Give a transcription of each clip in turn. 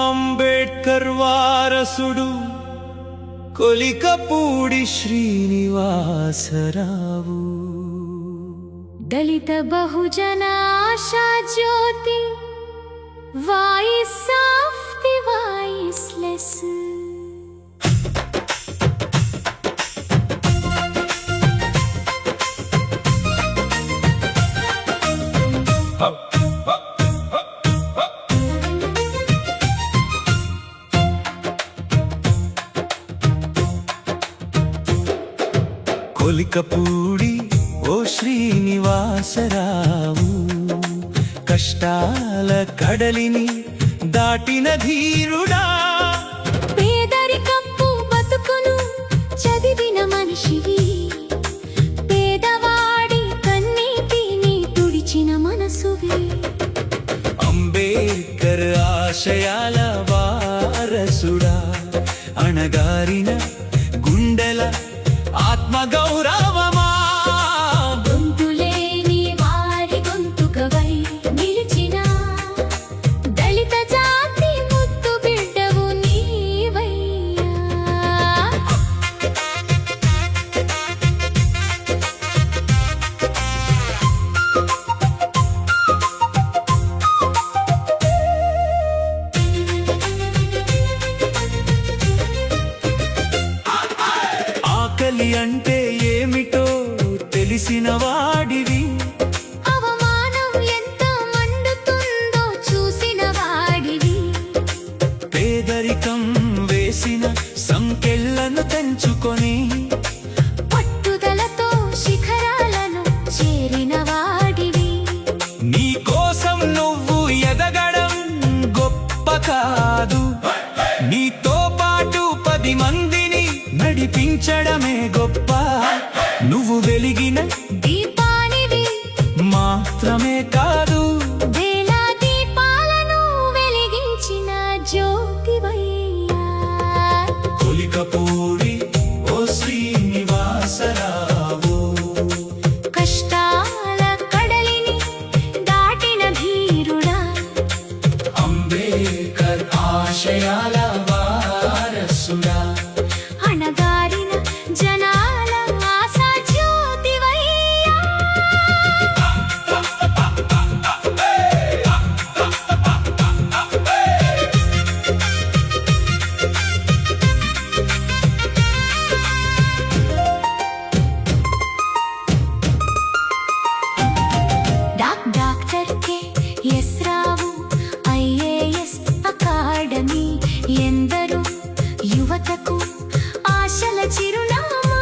అంబేడ్కర్ వారసుడు కొలికపూడి శ్రీనివాసరావు, దళిత బహుజన ఆశా జ్యోతి, voice of the voiceless. Kolikapudi ఓ శ్రీనివాసరావు, కష్టాల కడలిని దాటిన ధీరుడా, పేదరికపు బతుకును చదివిన మనిషివి, పేదవాడి కన్నీటిని తుడిచిన మనసువి, అంబేద్కర్ ఆశయాల వారసుడా, అణగారిన గుండెల ఆత్మగౌరవమా, గొంతులేని వారి గొంతుకవై నిలిచిన దళిత జాతి ముద్దు బిడ్డవు నీవయ్యా. ఆకలి అంటే ఏమిటో తెలిసిన వాడివి, అవమానం ఎంత మండుతుందో చూసిన వాడివి, పేదరికం వేసిన సంకెళ్లను తెంచుకొని పట్టుదలతో శిఖరాలను చేరిన వాడివి, నీ కోసం నువ్వు ఎదగడం గొప్ప కాదు, నీతో పాటు 10 మందిని నడిపించడమే గొప్ప. నువ్వు వెలిగిన దీపానివి మాత్రమే కాదు, వేల దీపాలను వెలిగించిన జ్యోతివయ్యా. కొలికపూడి ఓ శ్రీనివాసరావు, కష్టాల కడలిని దాటిన ధీరుడా, అంబేద్కర్ ఆశయాల వారసుడా, అణగారిన జనాల ఆశా జ్యోతివయ్యా. డాక్టర్ కె.ఎస్. రావు ఐఏఎస్ అకాడమీ, ఎందరూ యువతకు ఆశల చిరునామా,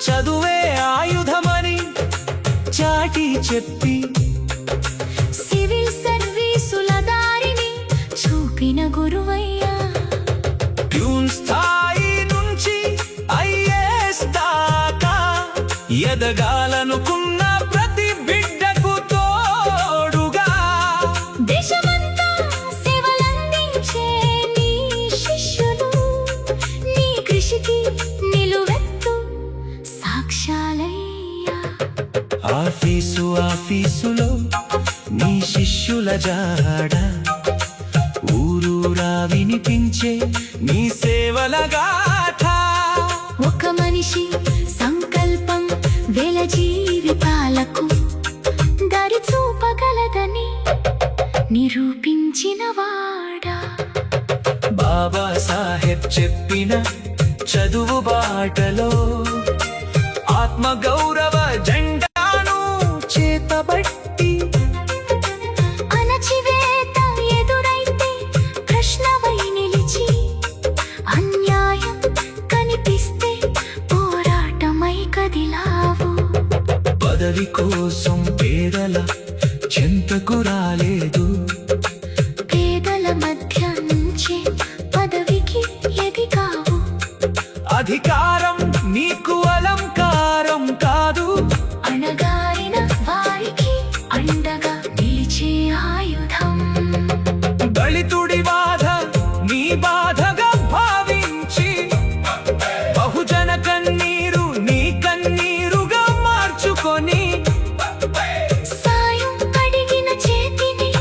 చదువే ఆయుధమని చాటి చెప్పి సివిల్ సర్వీసుల దారిని చూపిన గురువయ్యా. ప్యూన్ స్థాయి నుంచి ఐఏఎస్ దాకా ఎదగాలనుకున్న ప్రతి బిడ్డకు తోడుగా, దేశమంతా సేవలందించే నీ శిష్యులు, నీ కృషికి నిలువెత్తు సాక్ష్యాలయ్యా. ఆఫీసులో నీ శిష్యుల జాడ, ఊరూరా వినిపించే నీ సేవల గాథ, ఒక మనిషి సంకల్పం వేల జీవితాలకు దారి చూపగలదని నిరూపించిన వాడా. బాబా సాహెబ్ చెప్పిన చదువు బాటలో ఆత్మగౌరవ జెండాను చేతబట్టి, అణచివేత ఎదురైతే ప్రశ్నవై నిలిచి, అన్యాయం కనిపిస్తే పోరాటమై కదిలావు. పదవి కోసం పేదల చెంతకు రాలేదు, పేదల మధ్య నుంచే పదవికి ఎదిగావు. అధికారం నీకు అలంకారం కాదు, అణగారిన వారికి అండగా నిలిచే ఆయుధం. దళితుడి బాధ నీ బాధగా భావించి, బహుజన కన్నీరు నీ కన్నీరుగా మార్చుకొని, సాయం అడిగిన చేతిని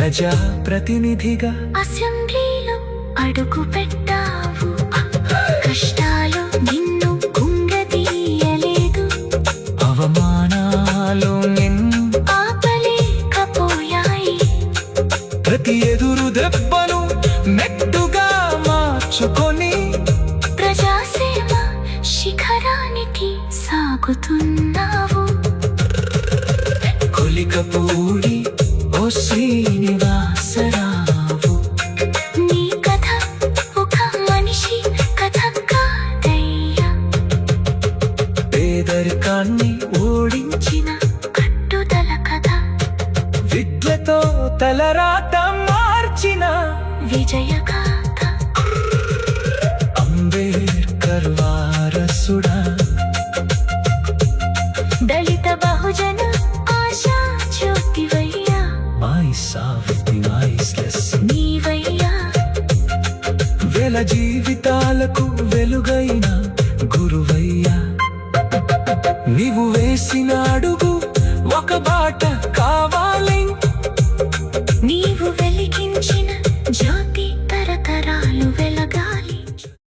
ప్రజా ప్రతినిధిగా అసెంబ్లీలో అడుగు పెట్టావు కష్టాలు నిన్ను కుంగదీయలేదు అవమానాలు నిన్ను ఆపలేకపోయాయి ప్రతి ఎదురు దెబ్బను మెట్టుగా మార్చుకొని ప్రజాసేవ శిఖరానికి సాగుతున్నావు కొలికపూడి ఓ శ్రీనివాసరావు నీ కథ ఒక మనిషి కథ కాదయ్యా పేదరికాన్ని ఓడించిన కట్టుదల కథ విద్యతో తలరాత మార్చిన విజయ గాథ అంబేద్కర్ వారసుడా దళిత బహుజన ఆశా జ్యోతివయ్యా మై సావిత్రి మైస్లెస్ నీవయ్యా వేల జీవితాలకు వెలుగైన గురువయ్యా నీవు వేసిన అడుగు ఒక బాట